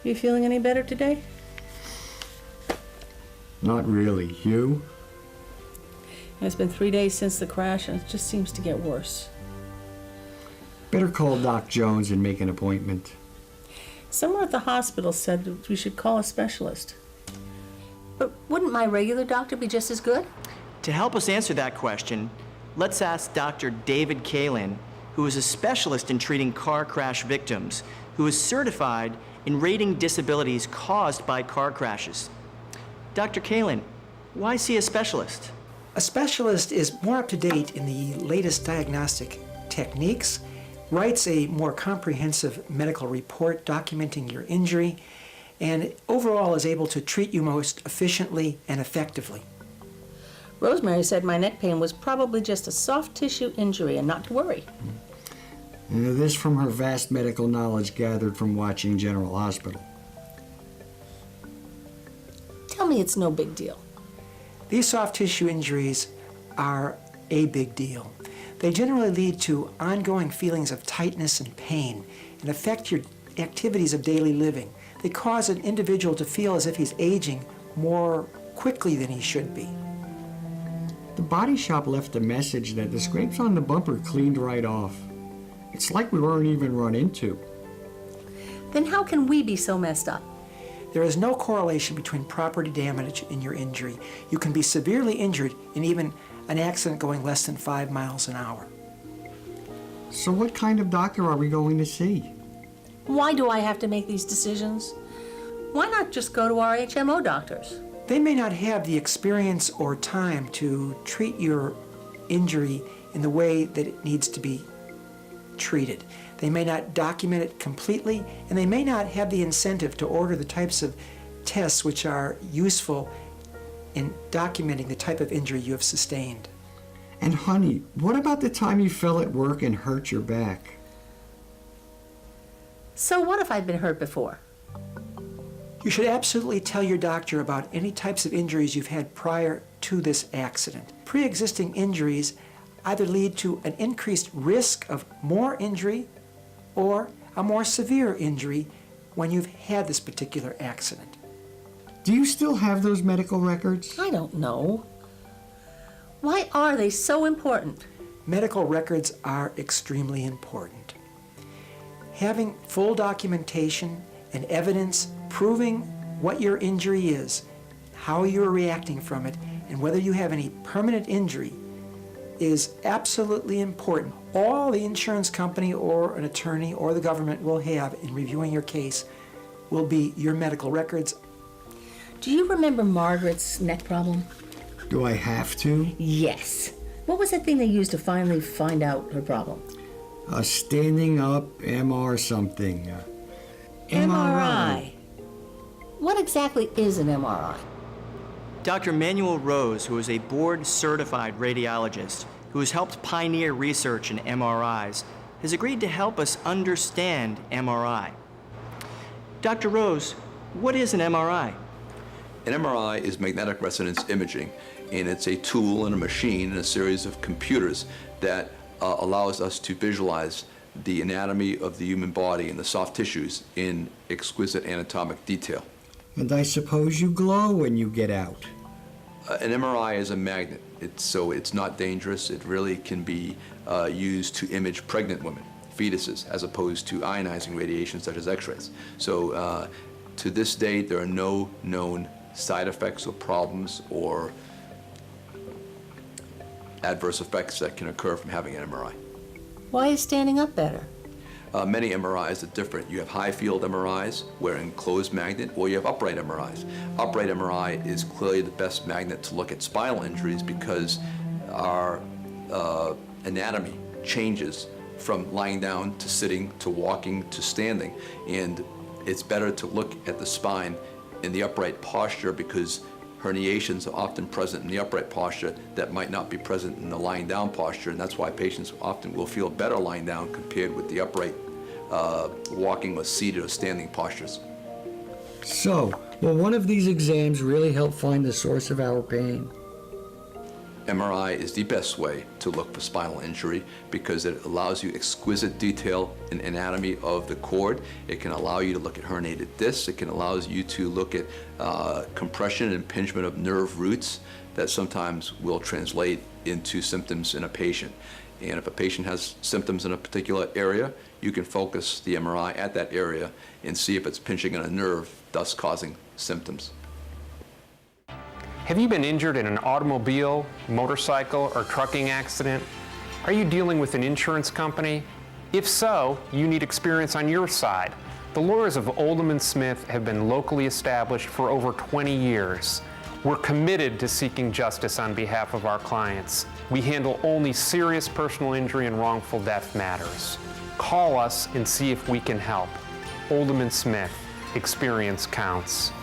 You feeling any better today? Not really. You? It's been 3 days since the crash, and it just seems to get worse. Better call Doc Jones and make an appointment. Someone at the hospital said that we should call a specialist. But wouldn't my regular doctor be just as good? To help us answer that question, let's ask Dr. David Kalin, who is a specialist in treating car crash victims, who is certified in rating disabilities caused by car crashes. Dr. Kalin, why see a specialist? A specialist is more up to date in the latest diagnostic techniques, writes a more comprehensive medical report documenting your injury, and overall is able to treat you most efficiently and effectively. Rosemary said my neck pain was probably just a soft tissue injury and not to worry. This from her vast medical knowledge gathered from watching General Hospital. Tell me it's no big deal. These soft tissue injuries are a big deal. They generally lead to ongoing feelings of tightness and pain and affect your activities of daily living. They cause an individual to feel as if he's aging more quickly than he should be. The body shop left a message that the scrapes on the bumper cleaned right off. It's like we weren't even run into. Then how can we be so messed up? There is no correlation between property damage and your injury. You can be severely injured in even an accident going less than 5 miles an hour. So what kind of doctor are we going to see? Why do I have to make these decisions? Why not just go to our HMO doctors? They may not have the experience or time to treat your injury in the way that it needs to be treated. They may not document it completely, and they may not have the incentive to order the types of tests which are useful in documenting the type of injury you have sustained. And honey, what about the time you fell at work and hurt your back? So what if I'd been hurt before? You should absolutely tell your doctor about any types of injuries you've had prior to this accident. Pre-existing injuries either lead to an increased risk of more injury or a more severe injury when you've had this particular accident. Do you still have those medical records? I don't know. Why are they so important? Medical records are extremely important. Having full documentation and evidence proving what your injury is, how you're reacting from it, and whether you have any permanent injury is absolutely important. All the insurance company or an attorney or the government will have in reviewing your case will be your medical records. Do you remember Margaret's neck problem? Do I have to? Yes. What was that thing they used to finally find out her problem? A standing up MR something. MRI. What exactly is an MRI? Dr. Manuel Rose, who is a board-certified radiologist who has helped pioneer research in MRIs, has agreed to help us understand MRI. Dr. Rose, what is an MRI? An MRI is magnetic resonance imaging, and it's a tool and a machine and a series of computers that allows us to visualize the anatomy of the human body and the soft tissues in exquisite anatomic detail. And I suppose you glow when you get out. An MRI is a magnet, so it's not dangerous. It really can be used to image pregnant women, fetuses, as opposed to ionizing radiation such as X-rays. So to this date, there are no known side effects or problems or adverse effects that can occur from having an MRI. Why is standing up better? Many MRIs are different. You have high field MRIs, where enclosed magnet, or you have upright MRIs. Upright MRI is clearly the best magnet to look at spinal injuries because our anatomy changes from lying down to sitting to walking to standing. And it's better to look at the spine in the upright posture because herniations are often present in the upright posture that might not be present in the lying down posture, and that's why patients often will feel better lying down compared with the upright walking or seated or standing postures. So, will one of these exams really help find the source of our pain? MRI is the best way to look for spinal injury because it allows you exquisite detail in anatomy of the cord. It can allow you to look at herniated discs. It can allow you to look at compression and impingement of nerve roots that sometimes will translate into symptoms in a patient. And if a patient has symptoms in a particular area, you can focus the MRI at that area and see if it's pinching on a nerve, thus causing symptoms. Have you been injured in an automobile, motorcycle, or trucking accident? Are you dealing with an insurance company? If so, you need experience on your side. The lawyers of Oldham & Smith have been locally established for over 20 years. We're committed to seeking justice on behalf of our clients. We handle only serious personal injury and wrongful death matters. Call us and see if we can help. Oldham & Smith, experience counts.